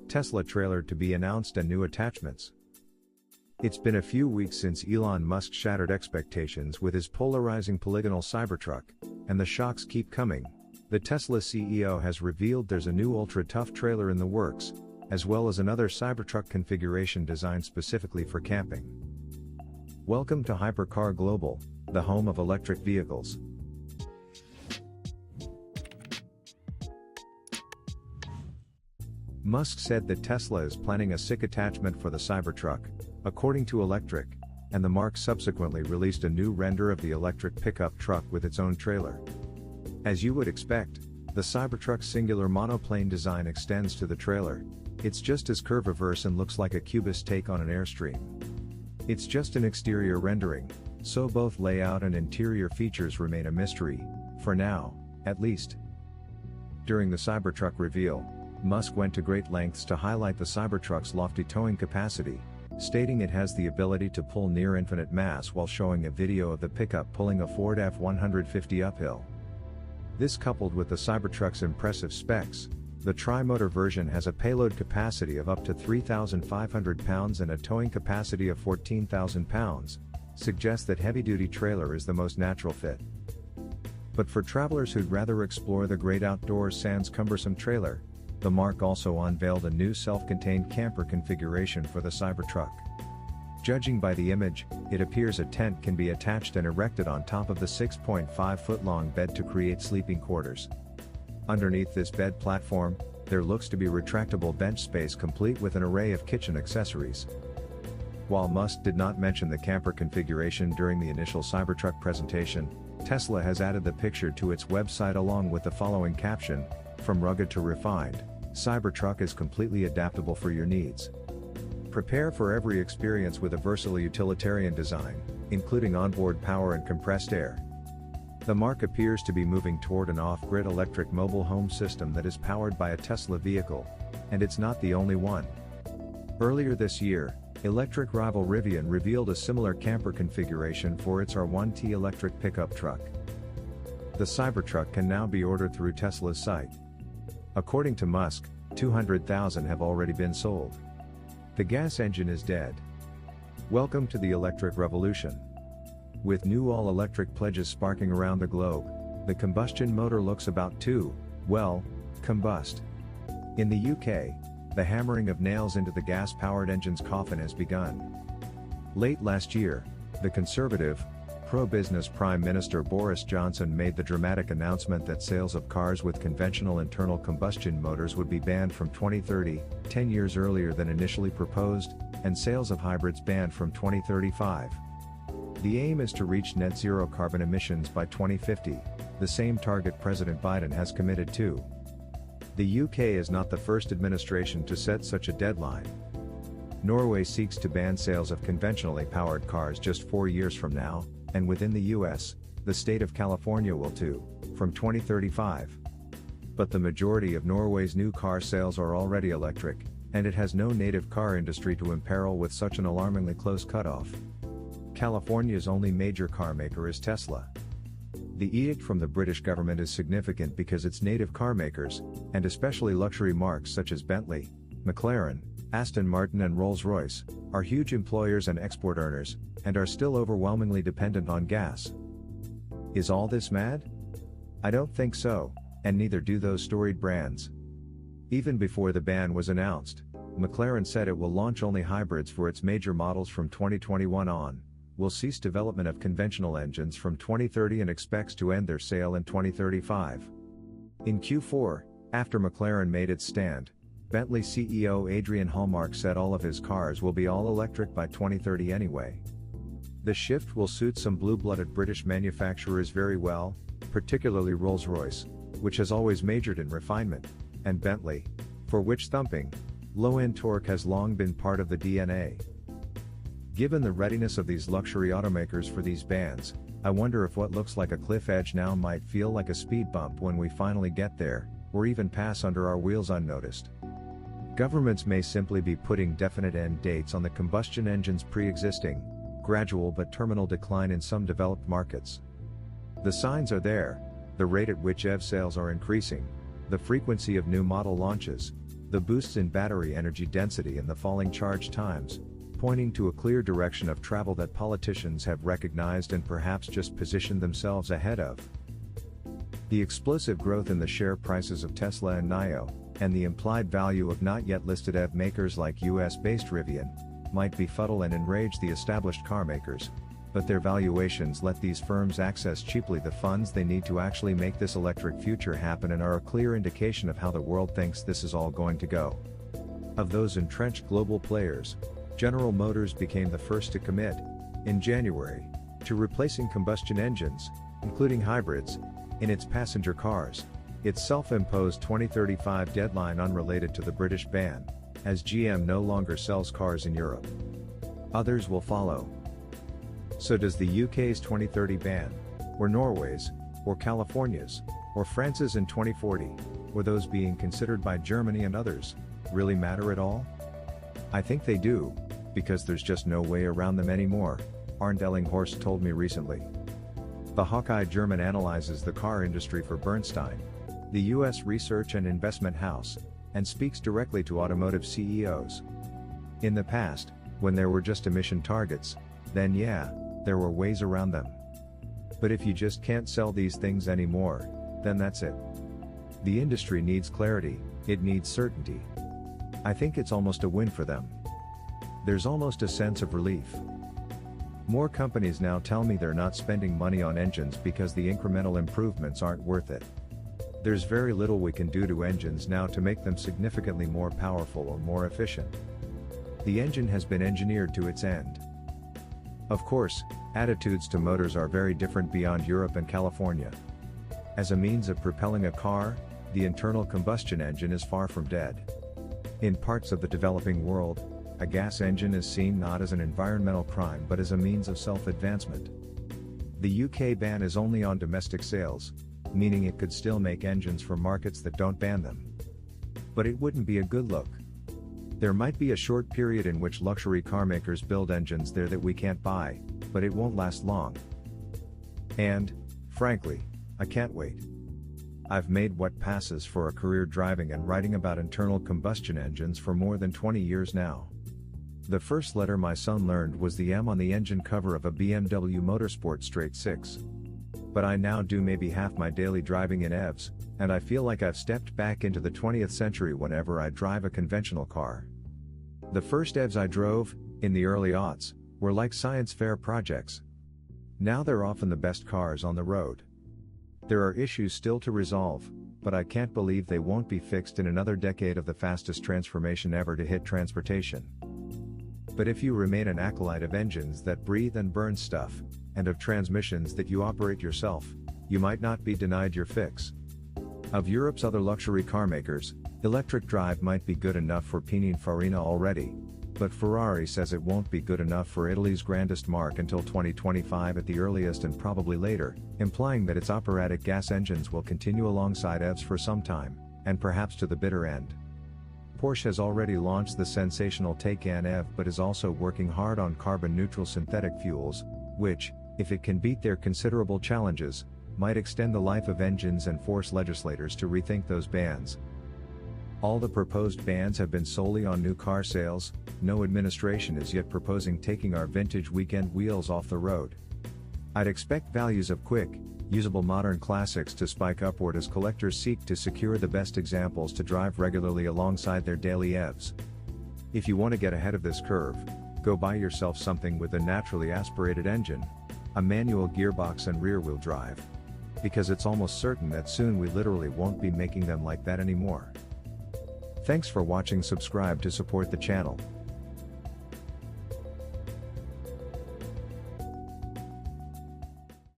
Tesla trailer to be announced and new attachments. It's been a few weeks since Elon Musk shattered expectations with his polarizing polygonal Cybertruck, and the shocks keep coming. The Tesla CEO has revealed there's a new ultra-tough trailer in the works, as well as another Cybertruck configuration designed specifically for camping. Welcome to Hypercar Global, the home of electric vehicles. Musk said that Tesla is planning a SiC attachment for the Cybertruck, according to Electric, and the marque subsequently released a new render of the electric pickup truck with its own trailer. As you would expect, the Cybertruck's singular monoplane design extends to the trailer. It's just as curve-averse and looks like a cubist take on an Airstream. It's just an exterior rendering, so both layout and interior features remain a mystery, for now, at least. During the Cybertruck reveal, Musk went to great lengths to highlight the Cybertruck's lofty towing capacity, stating it has the ability to pull near infinite mass while showing a video of the pickup pulling a Ford F-150 uphill. This, coupled with the Cybertruck's impressive specs, the tri-motor version has a payload capacity of up to 3,500 pounds and a towing capacity of 14,000 pounds, suggests that heavy-duty trailer is the most natural fit. But for travelers who'd rather explore the great outdoors sans cumbersome trailer, the marque also unveiled a new self-contained camper configuration for the Cybertruck. Judging by the image, it appears a tent can be attached and erected on top of the 6.5-foot-long bed to create sleeping quarters. Underneath this bed platform, there looks to be retractable bench space complete with an array of kitchen accessories. While Musk did not mention the camper configuration during the initial Cybertruck presentation, Tesla has added the picture to its website along with the following caption: "From rugged to refined, Cybertruck is completely adaptable for your needs. Prepare for every experience with a versatile utilitarian design, including onboard power and compressed air." The marque appears to be moving toward an off-grid electric mobile home system that is powered by a Tesla vehicle, and it's not the only one. Earlier this year, electric rival Rivian revealed a similar camper configuration for its R1T electric pickup truck. The Cybertruck can now be ordered through Tesla's site. According to Musk, 200,000 have already been sold. The gas engine is dead. Welcome to the electric revolution. With new all-electric pledges sparking around the globe, the combustion motor looks about to, well, combust. In the UK, the hammering of nails into the gas-powered engine's coffin has begun. Late last year, the conservative, pro-business Prime Minister Boris Johnson made the dramatic announcement that sales of cars with conventional internal combustion motors would be banned from 2030, 10 years earlier than initially proposed, and sales of hybrids banned from 2035. The aim is to reach net zero carbon emissions by 2050, the same target President Biden has committed to. The UK is not the first administration to set such a deadline. Norway seeks to ban sales of conventionally powered cars just 4 years from now, and within the US, the state of California will too, from 2035. But the majority of Norway's new car sales are already electric, and it has no native car industry to imperil with such an alarmingly close cutoff. California's only major car maker is Tesla. The edict from the British government is significant because its native car makers, and especially luxury marques such as Bentley, McLaren, Aston Martin and Rolls-Royce, are huge employers and export earners, and are still overwhelmingly dependent on gas. Is all this mad? I don't think so, and neither do those storied brands. Even before the ban was announced, McLaren said it will launch only hybrids for its major models from 2021 on, will cease development of conventional engines from 2030 and expects to end their sale in 2035. In Q4, after McLaren made its stand, Bentley CEO Adrian Hallmark said all of his cars will be all electric by 2030 anyway. The shift will suit some blue-blooded British manufacturers very well, particularly Rolls-Royce, which has always majored in refinement, and Bentley, for which thumping, low-end torque has long been part of the DNA. Given the readiness of these luxury automakers for these bans, I wonder if what looks like a cliff edge now might feel like a speed bump when we finally get there, or even pass under our wheels unnoticed. Governments may simply be putting definite end dates on the combustion engine's pre-existing, gradual but terminal decline in some developed markets. The signs are there: the rate at which EV sales are increasing, the frequency of new model launches, the boosts in battery energy density and the falling charge times, pointing to a clear direction of travel that politicians have recognized and perhaps just positioned themselves ahead of. The explosive growth in the share prices of Tesla and NIO, and the implied value of not yet listed EV makers like US-based Rivian, might befuddle and enrage the established car makers, but their valuations let these firms access cheaply the funds they need to actually make this electric future happen and are a clear indication of how the world thinks this is all going to go. Of those entrenched global players, General Motors became the first to commit, in January, to replacing combustion engines, including hybrids, in its passenger cars, its self-imposed 2035 deadline unrelated to the British ban, as GM no longer sells cars in Europe. Others will follow. So does the UK's 2030 ban, or Norway's, or California's, or France's in 2040, or those being considered by Germany and others, really matter at all? I think they do, because there's just no way around them anymore, Arndt Ellinghorst told me recently. The Hawkeye German analyzes the car industry for Bernstein, the US research and investment house, and speaks directly to automotive CEOs. In the past, when there were just emission targets, then yeah, there were ways around them. But if you just can't sell these things anymore, then that's it. The industry needs clarity, it needs certainty. I think it's almost a win for them. There's almost a sense of relief. More companies now tell me they're not spending money on engines because the incremental improvements aren't worth it. There's very little we can do to engines now to make them significantly more powerful or more efficient. The engine has been engineered to its end. Of course, attitudes to motors are very different beyond Europe and California. As a means of propelling a car, the internal combustion engine is far from dead. In parts of the developing world, a gas engine is seen not as an environmental crime but as a means of self-advancement. The UK ban is only on domestic sales, meaning it could still make engines for markets that don't ban them. But it wouldn't be a good look. There might be a short period in which luxury car makers build engines there that we can't buy, but it won't last long. And, frankly, I can't wait. I've made what passes for a career driving and writing about internal combustion engines for more than 20 years now. The first letter my son learned was the M on the engine cover of a BMW Motorsport Straight 6. But I now do maybe half my daily driving in EVs, and I feel like I've stepped back into the 20th century whenever I drive a conventional car. The first EVs I drove, in the early aughts, were like science fair projects. Now they're often the best cars on the road. There are issues still to resolve, but I can't believe they won't be fixed in another decade of the fastest transformation ever to hit transportation. But if you remain an acolyte of engines that breathe and burn stuff, and of transmissions that you operate yourself, you might not be denied your fix. Of Europe's other luxury car makers, electric drive might be good enough for Pininfarina already, but Ferrari says it won't be good enough for Italy's grandest marque until 2025 at the earliest and probably later, implying that its operatic gas engines will continue alongside EVs for some time, and perhaps to the bitter end. Porsche has already launched the sensational Taycan EV but is also working hard on carbon-neutral synthetic fuels, which, if it can beat their considerable challenges, might extend the life of engines and force legislators to rethink those bans. All the proposed bans have been solely on new car sales. No administration is yet proposing taking our vintage weekend wheels off the road. I'd expect values of quick, usable modern classics to spike upward as collectors seek to secure the best examples to drive regularly alongside their daily EVs. If you want to get ahead of this curve, go buy yourself something with a naturally aspirated engine, a manual gearbox and rear-wheel drive. Because it's almost certain that soon we literally won't be making them like that anymore. Thanks for watching. Subscribe to support the channel.